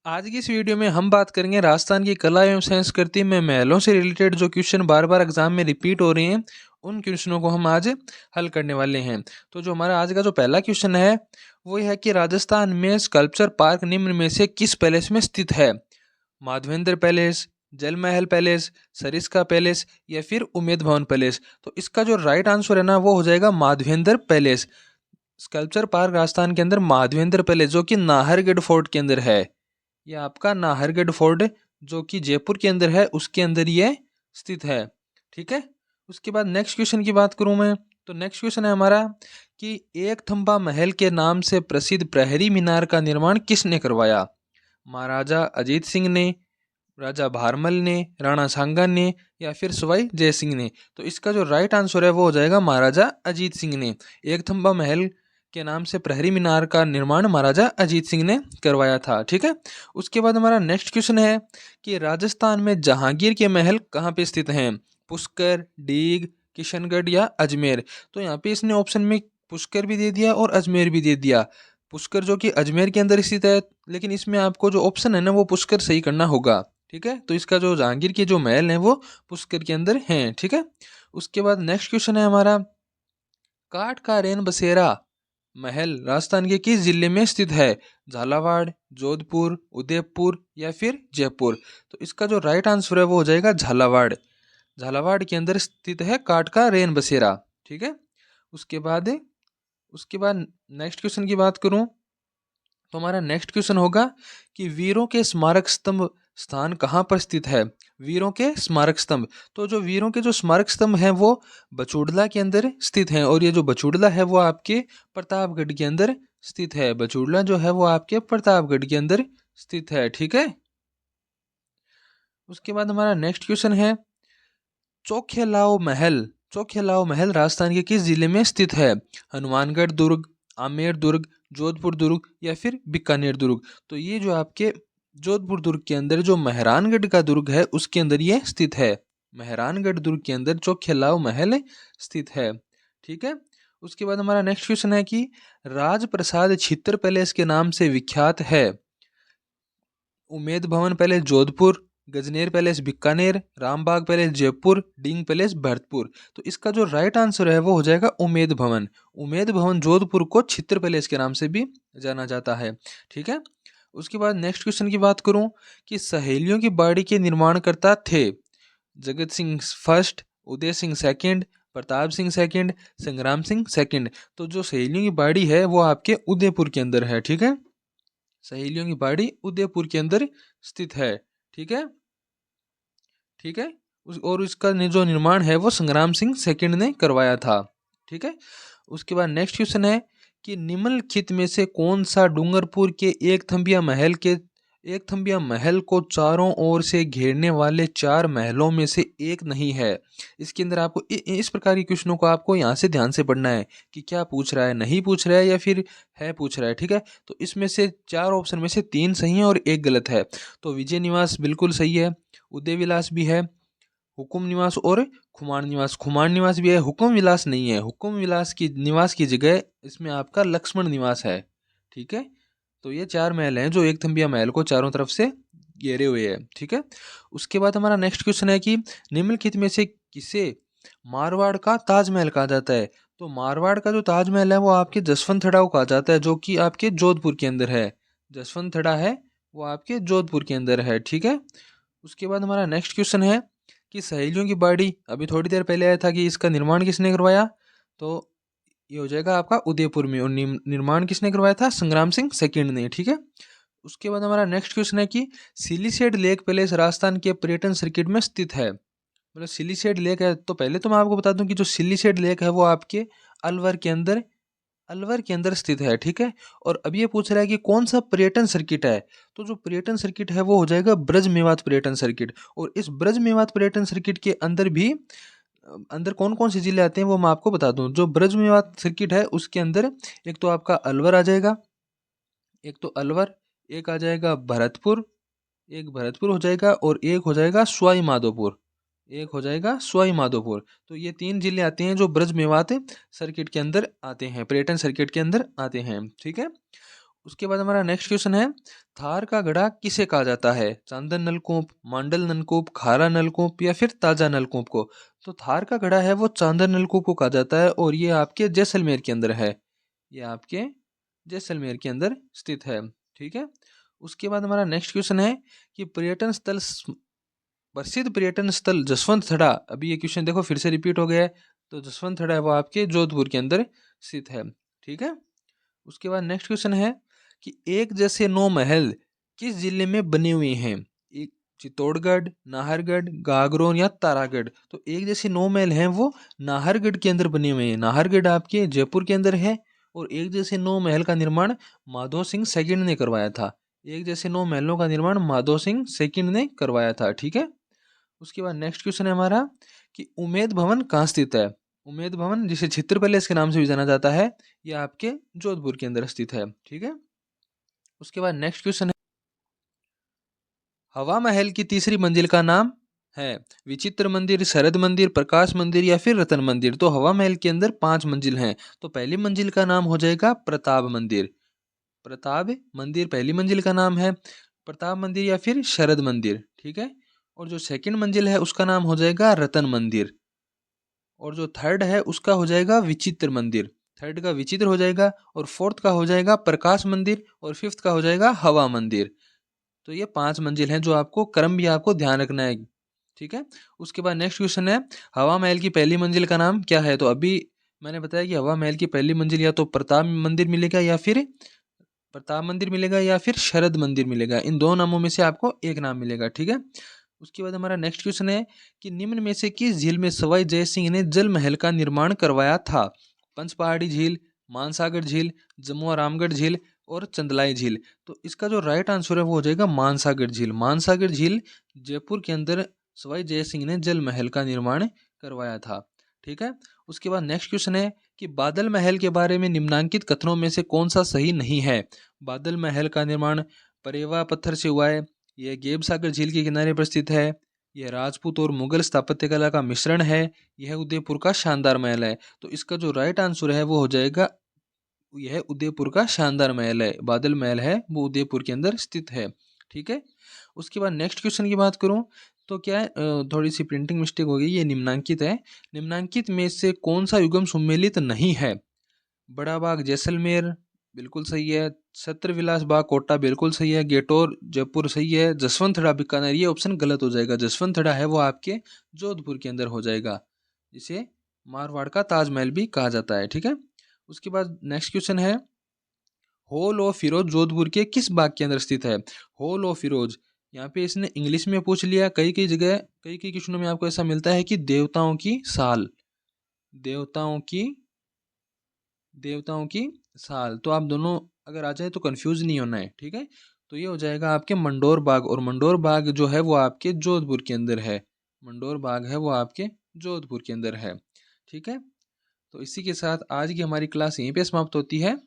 आज की इस वीडियो में हम बात करेंगे राजस्थान की कला एवं संस्कृति में महलों से रिलेटेड जो क्वेश्चन बार बार एग्जाम में रिपीट हो रहे हैं उन क्वेश्चनों को हम आज हल करने वाले हैं। तो जो हमारा आज का जो पहला क्वेश्चन है वो ये है कि राजस्थान में स्कल्पचर पार्क निम्न में से किस पैलेस में स्थित है? माधवेंद्र पैलेस, जल महल पैलेस, सरिस्का पैलेस या फिर उमेद भवन पैलेस। तो इसका जो राइट आंसर है ना वो हो जाएगा Madhavendra palace. Sculpture park Rajasthan के अंदर माधवेंद्र पैलेस जो कि नाहरगढ़ फोर्ट के अंदर है। ये आपका नाहरगढ़ फोर्ट जो कि जयपुर के अंदर है उसके अंदर ये स्थित है। ठीक है। उसके बाद नेक्स्ट क्वेश्चन की बात करूं मैं तो नेक्स्ट क्वेश्चन है हमारा कि एक थंबा महल के नाम से प्रसिद्ध प्रहरी मीनार का निर्माण किसने करवाया? महाराजा अजीत सिंह ने, राजा भारमल ने, राणा सांगा ने या फिर सवाई जय सिंह ने। तो इसका जो राइट आंसर है वो हो जाएगा महाराजा अजीत सिंह ने। एक थंबा महल के नाम से प्रहरी मीनार का निर्माण महाराजा अजीत सिंह ने करवाया था। ठीक है। उसके बाद हमारा नेक्स्ट क्वेश्चन है कि राजस्थान में जहांगीर के महल कहाँ पे स्थित हैं? पुष्कर, डीग, किशनगढ़ या अजमेर। तो यहाँ पे इसने ऑप्शन में पुष्कर भी दे दिया और अजमेर भी दे दिया। पुष्कर जो कि अजमेर के अंदर स्थित है, लेकिन इसमें आपको जो ऑप्शन है ना वो पुष्कर सही करना होगा। ठीक है। तो इसका जो जहांगीर के जो महल हैं वो पुष्कर के अंदर हैं। ठीक है। उसके बाद नेक्स्ट क्वेश्चन है हमारा काठ का रेन बसेरा महल राजस्थान के किस जिले में स्थित है? झालावाड़, जोधपुर, उदयपुर या फिर जयपुर। तो इसका जो राइट आंसर है वो हो जाएगा झालावाड़। झालावाड़ के अंदर स्थित है काठ का रेन बसेरा। ठीक है। उसके बाद उसके बाद नेक्स्ट क्वेश्चन की बात करूं तो हमारा नेक्स्ट क्वेश्चन होगा कि वीरों के स्मारक स्तंभ स्थान कहाँ पर स्थित है? वीरों के स्मारक स्तंभ। तो जो वीरों के जो स्मारक स्तंभ हैं वो बचूड़ला के अंदर स्थित हैं और ये जो बचूड़ला है वो आपके प्रतापगढ़ के अंदर स्थित है। बचूड़ला जो है वो आपके प्रतापगढ़ के अंदर स्थित है। ठीक है। उसके बाद हमारा नेक्स्ट क्वेश्चन है चोखेलाओ महल। चोखेलाओ महल राजस्थान के किस जिले में स्थित है? हनुमानगढ़ दुर्ग, आमेर दुर्ग, जोधपुर दुर्ग या फिर बीकानेर दुर्ग। तो ये जो आपके जोधपुर दुर्ग के अंदर जो मेहरानगढ़ का दुर्ग है उसके अंदर ये स्थित है। मेहरानगढ़ दुर्ग के अंदर चोखेलाओ महल स्थित है। ठीक है। उसके बाद हमारा नेक्स्ट क्वेश्चन है कि राजप्रसाद छित्र पैलेस के नाम से विख्यात है? Umed Bhawan palace Jodhpur, Gajner palace Bikaner, Rambagh palace Jaipur, Deeg palace Bharatpur. तो इसका जो राइट आंसर है वो हो जाएगा उमेद भवन। उमेद भवन जोधपुर को छित्र पैलेस के नाम से भी जाना जाता है। ठीक है। उसके बाद नेक्स्ट क्वेश्चन की बात करूं कि सहेलियों की बाड़ी के निर्माणकर्ता थे Jagat Singh first, Uday Singh second, Pratap Singh second, संग्राम सिंह सेकंड। तो जो सहेलियों की बाड़ी है वो आपके उदयपुर के अंदर है। ठीक है। सहेलियों की बाड़ी उदयपुर के अंदर स्थित है। ठीक है। ठीक है। और इसका जो निर्माण है वो संग्राम सिंह सेकंड ने करवाया था। ठीक है। उसके बाद नेक्स्ट क्वेश्चन है कि निम्नलिखित में से कौन सा डूंगरपुर के एक थंबिया महल को चारों ओर से घेरने वाले चार महलों में से एक नहीं है? इसके अंदर आपको इस प्रकार के क्वेश्चनों को आपको यहाँ से ध्यान से पढ़ना है कि क्या पूछ रहा है, नहीं पूछ रहा है या फिर है पूछ रहा है। ठीक है। तो इसमें से चार ऑप्शन में से तीन सही है और एक गलत है। तो विजय निवास बिल्कुल सही है, उदय विलास भी है, हुकुम निवास और खुमान निवास। खुमान निवास भी है, हुकुम विलास नहीं है। हुकुम विलास की निवास की जगह इसमें आपका लक्ष्मण निवास है। ठीक है। तो ये चार महल हैं जो एक थंबिया महल को चारों तरफ से घेरे हुए हैं। ठीक है। उसके बाद हमारा नेक्स्ट क्वेश्चन है कि निम्नलिखित में से किसे मारवाड़ का ताजमहल कहा जाता है? तो मारवाड़ का जो ताजमहल है वो आपके जसवंत थड़ा को कहा जाता है जो कि आपके जोधपुर के अंदर है। जसवंत थड़ा है वो आपके जोधपुर के अंदर है। ठीक है। उसके बाद हमारा नेक्स्ट क्वेश्चन है कि सहेलियों की बाड़ी अभी थोड़ी देर पहले आया था कि इसका निर्माण किसने करवाया? तो ये हो जाएगा आपका उदयपुर में। और निर्माण किसने करवाया था? संग्राम सिंह सेकंड ने। ठीक है। उसके बाद हमारा नेक्स्ट क्वेश्चन है कि सिलीसेड लेक पैलेस राजस्थान के पर्यटन सर्किट में स्थित है। मतलब सिलीसेड लेक है तो पहले तो मैं आपको बता दूं कि जो सिलीसेड लेक है वो आपके अलवर के अंदर अलवर के अंदर स्थित है। ठीक है। और अब ये पूछ रहा है कि कौन सा पर्यटन सर्किट है? तो जो पर्यटन सर्किट है वो हो जाएगा ब्रज मेवात पर्यटन सर्किट। और इस ब्रज मेवात पर्यटन सर्किट के अंदर भी अंदर कौन कौन से जिले आते हैं वो मैं आपको बता दूं। जो ब्रज मेवात सर्किट है उसके अंदर एक तो आपका अलवर आ जाएगा, एक तो अलवर, एक आ जाएगा भरतपुर, एक भरतपुर हो जाएगा और एक हो जाएगा सवाई माधोपुर। एक हो जाएगा सवाई माधोपुर। तो ये तीन जिले आते हैं जो ब्रज मेवात सर्किट के अंदर आते हैं, पर्यटन सर्किट के अंदर आते हैं। ठीक है। उसके बाद हमारा नेक्स्ट क्वेश्चन है, थार का गढ़ा किसे कहा जाता है? चांदन नलकूप, मांडल नलकूप, खारा नलकूप या फिर ताजा नलकूप को? तो थार का गढ़ा है वो चांदन नलकूप को कहा जाता है और ये आपके जैसलमेर के अंदर है। ये आपके जैसलमेर के अंदर स्थित है। ठीक है। उसके बाद हमारा नेक्स्ट क्वेश्चन है कि प्रसिद्ध पर्यटन स्थल जसवंत थड़ा, अभी ये क्वेश्चन देखो फिर से रिपीट हो गया है, तो जसवंत थड़ा है वो आपके जोधपुर के अंदर स्थित है। ठीक है। उसके बाद नेक्स्ट क्वेश्चन है कि एक जैसे 9 महल किस जिले में बने हुए हैं? एक चित्तौड़गढ़, नाहरगढ़, गागरोन या तारागढ़? तो एक जैसे 9 महल हैं वो नाहरगढ़ के अंदर बने हुए हैं। नाहरगढ़ आपके जयपुर के अंदर है और एक जैसे 9 महल का निर्माण माधो सिंह सेकंड ने करवाया था। एक जैसे 9 महलों का निर्माण माधो सिंह सेकंड ने करवाया था। ठीक है। उसके बाद नेक्स्ट क्वेश्चन है हमारा कि उमेद भवन कहाँ स्थित है? उमेद भवन जिसे चित्र पैलेस के नाम से भी जाना जाता है, ये आपके जोधपुर के अंदर स्थित है। ठीक है। उसके बाद नेक्स्ट क्वेश्चन है, हवा महल की तीसरी मंजिल का नाम है? विचित्र मंदिर, शरद मंदिर, प्रकाश मंदिर या फिर रतन मंदिर? तो हवा महल के अंदर 5 मंजिल हैं। तो पहली मंजिल का नाम हो जाएगा प्रताप मंदिर। प्रताप मंदिर पहली मंजिल का नाम है। प्रताप मंदिर या फिर शरद मंदिर। ठीक है। और जो सेकंड मंजिल है उसका नाम हो जाएगा रतन मंदिर। और जो थर्ड है उसका हो जाएगा विचित्र मंदिर। थर्ड का विचित्र हो जाएगा और फोर्थ का हो जाएगा प्रकाश मंदिर और फिफ्थ का हो जाएगा हवा मंदिर। तो ये 5 मंजिल हैं जो आपको क्रम भी आपको ध्यान रखना है। ठीक है। उसके बाद नेक्स्ट क्वेश्चन है, हवा महल की पहली मंजिल का नाम क्या है? तो अभी मैंने बताया कि हवा महल की पहली मंजिल या तो प्रताप मंदिर मिलेगा या फिर शरद मंदिर मिलेगा। इन दो नामों में से आपको एक नाम मिलेगा। ठीक है। उसके बाद हमारा नेक्स्ट क्वेश्चन है कि निम्न में से किस झील में सवाई जय सिंह ने जल महल का निर्माण करवाया था? पंचपहाड़ी झील, मानसागर झील, जमुआ रामगढ़ झील और चंदलाई झील? तो इसका जो राइट आंसर है वो हो जाएगा मानसागर झील। मानसागर झील जयपुर के अंदर सवाई जय सिंह ने जल महल का निर्माण करवाया था। ठीक है। उसके बाद नेक्स्ट क्वेश्चन है कि बादल महल के बारे में निम्नांकित कथनों में से कौन सा सही नहीं है? बादल महल का निर्माण परेवा पत्थर से हुआ है, यह गेब सागर झील के किनारे पर स्थित है, यह राजपूत और मुगल स्थापत्य कला का मिश्रण है, यह उदयपुर का शानदार महल है। तो इसका जो राइट आंसर है वो हो जाएगा, यह उदयपुर का शानदार महल है। बादल महल है वो उदयपुर के अंदर स्थित है। ठीक है। उसके बाद नेक्स्ट क्वेश्चन की बात करूं तो क्या है, थोड़ी सी प्रिंटिंग मिस्टेक हो गई, ये निम्नांकित है। निम्नांकित में से कौन सा युगम सम्मिलित नहीं है? बड़ा बाग जैसलमेर बिल्कुल सही है, छत्र विलास बाग कोटा बिल्कुल सही है, गेटोर जयपुर सही है, जसवंत बीकानेर ये ऑप्शन गलत हो जाएगा। जसवंत है वो आपके जोधपुर के अंदर हो जाएगा, जिसे मारवाड़ का ताजमहल भी कहा जाता है। ठीक है। उसके बाद नेक्स्ट क्वेश्चन है, हॉल ऑफ फिरोज जोधपुर के किस बाग के अंदर स्थित है? हॉल ऑफ फिरोज, यहाँ पे इसने इंग्लिश में पूछ लिया, कई कई जगह कई कई क्वेश्चनों में आपको ऐसा मिलता है कि देवताओं की साल, देवताओं की देवताओं की साल, तो आप दोनों अगर आ जाए तो कंफ्यूज नहीं होना है। ठीक है। तो ये हो जाएगा आपके मंडोर बाग, और मंडोर बाग जो है वो आपके जोधपुर के अंदर है। मंडोर बाग है वो आपके जोधपुर के अंदर है। ठीक है। तो इसी के साथ आज की हमारी क्लास यहीं पे समाप्त होती है।